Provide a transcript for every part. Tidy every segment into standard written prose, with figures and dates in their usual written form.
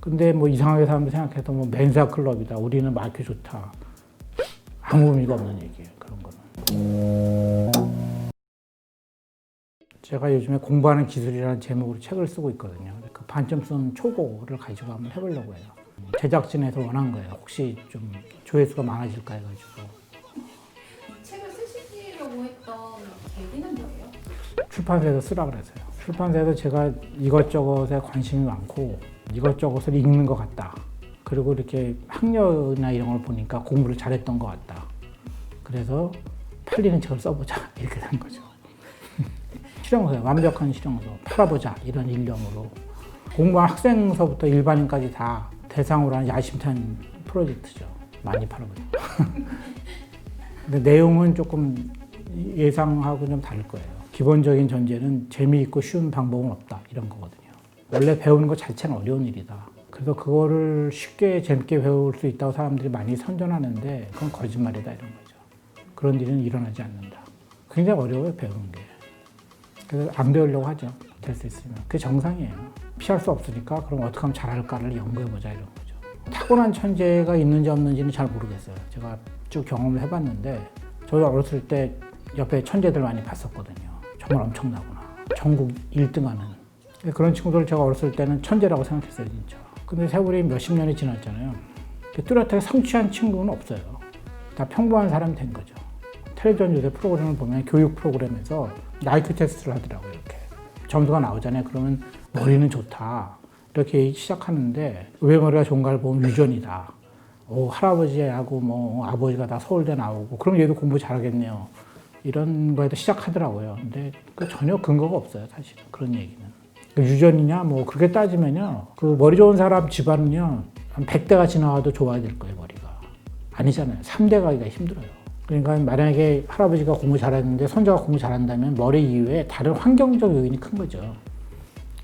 근데 뭐 이상하게 사람들이 생각해도 뭐 멘사 클럽이다. 우리는 마이큐 좋다. 아무 의미가 없는 얘기예요. 그런 거는. 제가 요즘에 공부하는 기술이라는 제목으로 책을 쓰고 있거든요. 그 반점 쓴 초고를 가지고 한번 해보려고 해요. 제작진에서 원한 거예요. 혹시 좀 조회수가 많아질까 해가지고. 책을 쓰시려고 했던 계기는 뭐예요? 출판사에서 쓰라 그래서요. 출판사에서 제가 이것저것에 관심이 많고 이것저것을 읽는 것 같다. 그리고 이렇게 학력이나 이런 걸 보니까 공부를 잘했던 것 같다. 그래서 팔리는 책을 써보자 이렇게 된 거죠. 실용서요. 완벽한 실용서. 팔아보자 이런 일념으로. 공부한 학생서부터 일반인까지 다 대상으로 한 야심찬 프로젝트죠. 많이 팔아보자. 근데 내용은 조금 예상하고 좀 다를 거예요. 기본적인 전제는 재미있고 쉬운 방법은 없다 이런 거거든요. 원래 배우는 것 자체는 어려운 일이다. 그래서 그거를 쉽게 재밌게 배울 수 있다고 사람들이 많이 선전하는데 그건 거짓말이다 이런 거죠. 그런 일은 일어나지 않는다. 굉장히 어려워요 배우는 게. 그래서 안 배우려고 하죠. 될 수 있으면. 그게 정상이에요. 피할 수 없으니까 그럼 어떻게 하면 잘할까를 연구해보자 이런 거죠. 타고난 천재가 있는지 없는지는 잘 모르겠어요. 제가 쭉 경험을 해봤는데 저도 어렸을 때 옆에 천재들 많이 봤었거든요. 정말 엄청나구나. 전국 1등하는. 그런 친구들 제가 어렸을 때는 천재라고 생각했어요, 진짜. 근데 세월이 몇십 년이 지났잖아요. 뚜렷하게 성취한 친구는 없어요. 다 평범한 사람이 된 거죠. 텔레비전 요새 프로그램을 보면 교육 프로그램에서 IQ 테스트를 하더라고요, 이렇게. 점수가 나오잖아요. 그러면 머리는 좋다. 이렇게 시작하는데 왜 머리가 좋은가를 보면 유전이다. 할아버지하고 뭐 아버지가 다 서울대 나오고 그럼 얘도 공부 잘하겠네요. 이런 거에도 시작하더라고요. 근데 그 전혀 근거가 없어요, 사실은. 그런 얘기는. 유전이냐, 뭐, 그렇게 따지면요. 그 머리 좋은 사람 집안은요, 한 100대가 지나와도 좋아야 될 거예요, 머리가. 아니잖아요. 3대 가기가 힘들어요. 그러니까 만약에 할아버지가 공부 잘했는데 손자가 공부 잘한다면 머리 이외에 다른 환경적 요인이 큰 거죠.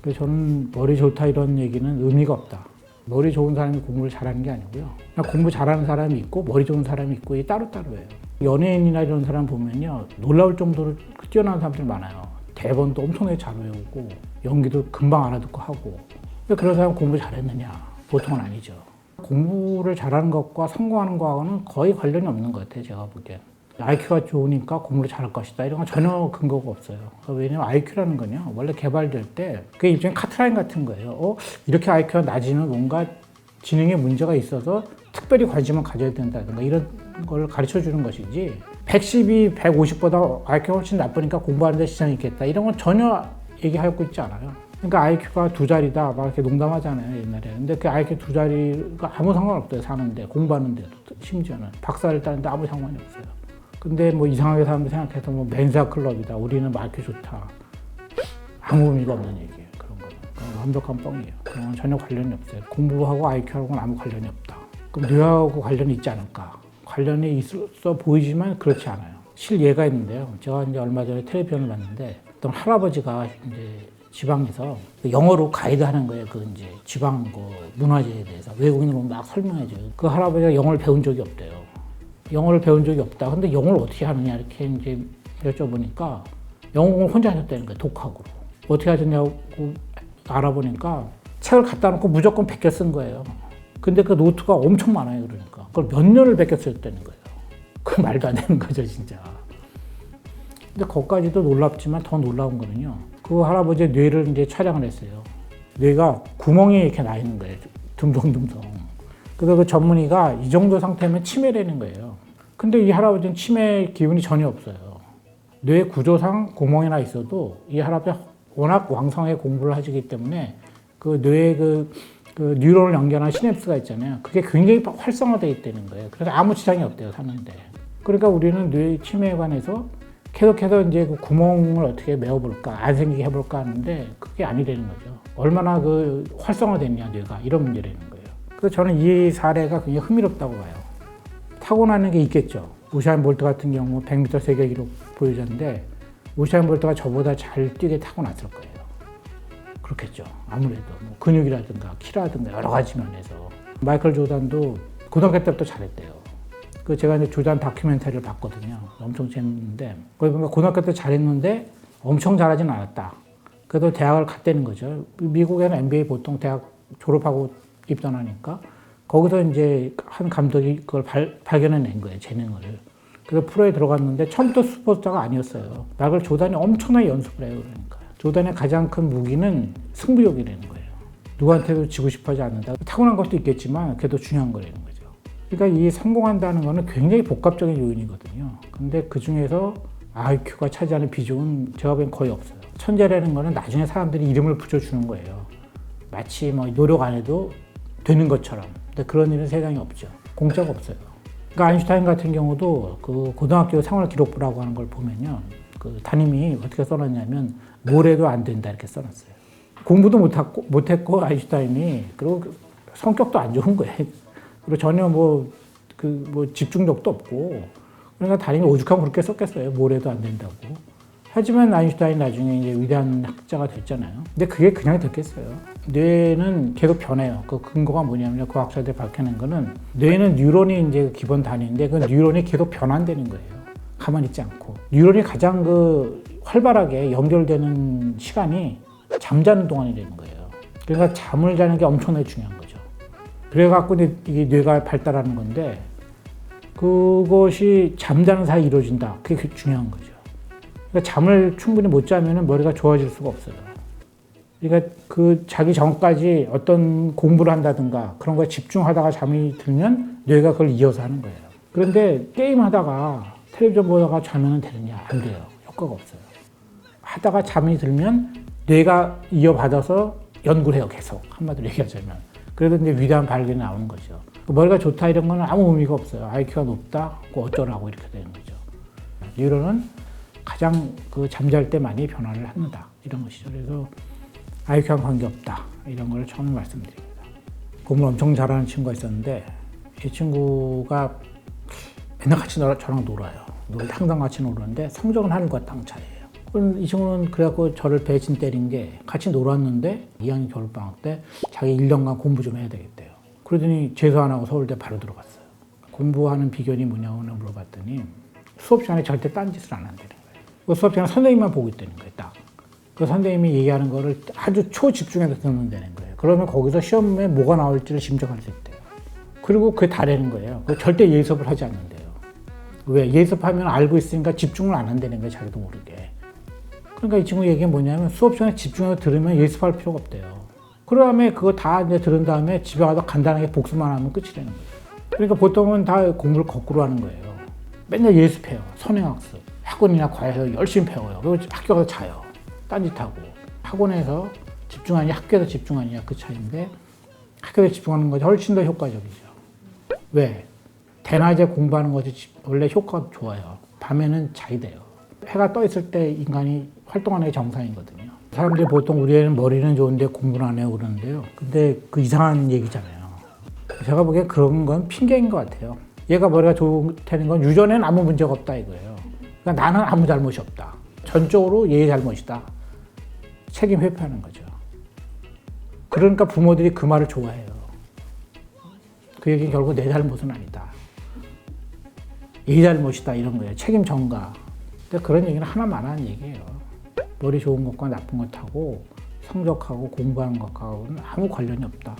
그래서 저는 머리 좋다 이런 얘기는 의미가 없다. 머리 좋은 사람이 공부를 잘하는 게 아니고요. 그냥 공부 잘하는 사람이 있고 머리 좋은 사람이 있고 이게 따로따로예요. 연예인이나 이런 사람 보면요. 놀라울 정도로 뛰어난 사람들 많아요. 대본도 엄청나게 잘 외우고 연기도 금방 알아듣고 하고. 근데 그런 사람 공부 잘했느냐? 보통은 아니죠. 공부를 잘하는 것과 성공하는 거하고는 거의 관련이 없는 것 같아요. 제가 보기엔. IQ가 좋으니까 공부를 잘할 것이다. 이런 건 전혀 근거가 없어요. 왜냐면 IQ라는 건요. 원래 개발될 때 그게 일종의 카트라인 같은 거예요. 이렇게 IQ가 낮으면 뭔가 지능에 문제가 있어서 특별히 관심을 가져야 된다든가 이런 걸 가르쳐 주는 것이지 110이 150보다 IQ가 훨씬 나쁘니까 공부하는 데 지장이 있겠다. 이런 건 전혀 얘기하고 있지 않아요. 그러니까 IQ가 두 자리다 막 이렇게 농담하잖아요 옛날에. 근데 그 IQ 두 자리가 아무 상관없어요. 사는데 공부하는데도 심지어는 박사를 따는데 아무 상관이 없어요. 근데 뭐 이상하게 사람들이 생각해도 뭐 멘사 클럽이다. 우리는 마이큐 좋다. 아무 의미가 없는 얘기예요. 그런 거는. 그건 완벽한 뻥이에요. 그런 건 전혀 관련이 없어요. 공부하고 IQ하고는 아무 관련이 없다. 그럼 뇌하고 관련이 있지 않을까? 관련이 있어 보이지만 그렇지 않아요. 실예가 있는데요. 제가 이제 얼마 전에 텔레비전을 봤는데 어떤 할아버지가 이제 지방에서 영어로 가이드 하는 거예요. 그 이제 지방 문화재에 대해서 외국인으로 막 설명해줘요. 그 할아버지가 영어를 배운 적이 없대요. 영어를 배운 적이 없다. 근데 영어를 어떻게 하느냐 이렇게 이제 여쭤보니까 영어를 혼자 하셨다는 거예요. 독학으로. 어떻게 하셨냐고 알아보니까 책을 갖다 놓고 무조건 베껴 쓴 거예요. 근데 그 노트가 엄청 많아요. 그러니까 그걸 몇 년을 베껴 썼다는 거예요. 그 말도 안 되는 거죠, 진짜. 근데 거기까지도 놀랍지만 더 놀라운 거는요. 그 할아버지의 뇌를 이제 촬영을 했어요. 뇌가 구멍이 이렇게 나 있는 거예요. 듬성듬성. 그래서 그 전문의가 이 정도 상태면 치매라는 거예요. 근데 이 할아버지는 치매 기운이 전혀 없어요. 뇌 구조상 구멍이 나 있어도 이 할아버지가 워낙 왕성하게 공부를 하시기 때문에 그 뇌의 그 뉴런을 연결하는 시냅스가 있잖아요. 그게 굉장히 활성화되어 있다는 거예요. 그래서 아무 지장이 없대요, 사는데. 그러니까 우리는 뇌 치매에 관해서 계속해서 이제 그 구멍을 어떻게 메워볼까, 안 생기게 해볼까 하는데 그게 아니라는 거죠. 얼마나 그 활성화됐냐, 뇌가. 이런 문제라는 거예요. 그래서 저는 이 사례가 굉장히 흥미롭다고 봐요. 타고나는 게 있겠죠. 우사인 볼트 같은 경우 100m 세계 기록 보유자인데 우사인 볼트가 저보다 잘 뛰게 타고났을 거예요. 그렇겠죠. 아무래도 뭐 근육이라든가 키라든가 여러 가지 면에서. 마이클 조단도 고등학교 때부터 잘했대요. 그 제가 이제 조단 다큐멘터리를 봤거든요. 엄청 재밌는데 거기 보니까 고등학교 때 잘했는데 엄청 잘하진 않았다. 그래도 대학을 갔다는 거죠. 미국에는 NBA 보통 대학 졸업하고 입단하니까 거기서 이제 한 감독이 그걸 발견해낸 거예요, 재능을. 그래서 프로에 들어갔는데 처음부터 스포츠자가 아니었어요. 마이클 조던이 엄청나게 연습을 해요, 그러니까. 조던의 가장 큰 무기는 승부욕이라는 거예요. 누구한테도 지고 싶어 하지 않는다. 타고난 것도 있겠지만 그래도 중요한 거라는 거죠. 그러니까 이 성공한다는 거는 굉장히 복합적인 요인이거든요. 근데 그 중에서 IQ가 차지하는 비중은 제가 보기엔 거의 없어요. 천재라는 거는 나중에 사람들이 이름을 붙여주는 거예요. 마치 뭐 노력 안 해도 되는 것처럼. 근데 그런 일은 세상에 없죠. 공짜가 없어요. 그러니까 아인슈타인 같은 경우도 그 고등학교 생활 기록부라고 하는 걸 보면요. 그 담임이 어떻게 써놨냐면 뭘 해도 안 된다 이렇게 써놨어요. 공부도 못했고 아인슈타인이 그리고 성격도 안 좋은 거예요. 그리고 전혀 뭐 집중력도 없고 그러니까 담임이 오죽하면 그렇게 썼겠어요. 뭘 해도 안 된다고. 하지만 아인슈타인 나중에 이제 위대한 학자가 됐잖아요. 근데 그게 그냥 됐겠어요. 뇌는 계속 변해요. 그 근거가 뭐냐면 그 학자들이 밝혀낸 거는 뇌는 뉴런이 이제 기본 단위인데 그 뉴런이 계속 변환되는 거예요. 가만히 있지 않고. 뉴런이 가장 그 활발하게 연결되는 시간이 잠자는 동안이 되는 거예요. 그러니까 잠을 자는 게 엄청나게 중요한 거죠. 그래갖고 이게 뇌가 발달하는 건데 그것이 잠자는 사이에 이루어진다. 그게 중요한 거죠. 그러니까 잠을 충분히 못 자면 머리가 좋아질 수가 없어요. 그러니까 그 자기 전까지 어떤 공부를 한다든가 그런 거에 집중하다가 잠이 들면 뇌가 그걸 이어서 하는 거예요. 그런데 게임하다가 텔레비전 보다가 자면 되느냐? 안 돼요. 효과가 없어요. 하다가 잠이 들면 뇌가 이어받아서 연구를 해요. 계속. 한마디로 얘기하자면. 그래도 이제 위대한 발견이 나오는 거죠. 머리가 좋다 이런 거는 아무 의미가 없어요. IQ가 높다, 어쩌라고 이렇게 되는 거죠. 뉴런은 가장 그 잠잘 때 많이 변화를 한다. 이런 것이죠. 그래서 IQ랑 관계없다. 이런 걸 처음 말씀드립니다. 공부를 엄청 잘하는 친구가 있었는데 이 친구가 맨날 같이 저랑 놀아요. 항상 같이 놀았는데 성적은 하늘과 땅 차이예요. 이 친구는 그래갖고 저를 배신 때린 게 같이 놀았는데 2학년 겨울방학 때 자기 1년간 공부 좀 해야 되겠대요. 그러더니 재수 안 하고 서울대 바로 들어갔어요. 공부하는 비결이 뭐냐고 물어봤더니 수업 시간에 절대 딴짓을 안 한다는 거예요. 그 수업 시간에 선생님만 보고 있다는 거예요. 딱. 그 선생님이 얘기하는 거를 아주 초집중해서 듣는다는 거예요. 그러면 거기서 시험에 뭐가 나올지를 짐작할 수 있대요. 그리고 그게 다라는 거예요. 절대 예습을 하지 않는데요. 왜? 예습하면 알고 있으니까 집중을 안 한다는 거예요. 자기도 모르게. 그러니까 이 친구 얘기가 뭐냐면 수업 시간에 집중해서 들으면 예습할 필요가 없대요. 그 다음에 그거 다 이제 들은 다음에 집에 가서 간단하게 복습만 하면 끝이라는 거예요. 그러니까 보통은 다 공부를 거꾸로 하는 거예요. 맨날 예습해요. 선행학습. 학원이나 과외에서 열심히 배워요. 그리고 학교 가서 자요. 딴짓하고. 학원에서 집중하냐 학교에서 집중하냐 그 차이인데 학교에서 집중하는 것이 훨씬 더 효과적이죠. 왜? 대낮에 공부하는 것이 원래 효과가 좋아요. 밤에는 자야 돼요. 해가 떠 있을 때 인간이 활동하는 게 정상이거든요. 사람들이 보통 우리 애는 머리는 좋은데 공부는 안 해요 그러는데요. 근데 그 이상한 얘기잖아요. 제가 보기엔 그런 건 핑계인 것 같아요. 얘가 머리가 좋다는 건 유전에는 아무 문제가 없다 이거예요. 그러니까 나는 아무 잘못이 없다. 전적으로 얘의 잘못이다. 책임 회피하는 거죠. 그러니까 부모들이 그 말을 좋아해요. 그 얘기는 결국 내 잘못은 아니다. 얘 잘못이다 이런 거예요. 책임 전가. 근데 그런 얘기는 하나만 하는 얘기예요. 머리 좋은 것과 나쁜 것하고 성적하고 공부하는 것하고는 아무 관련이 없다.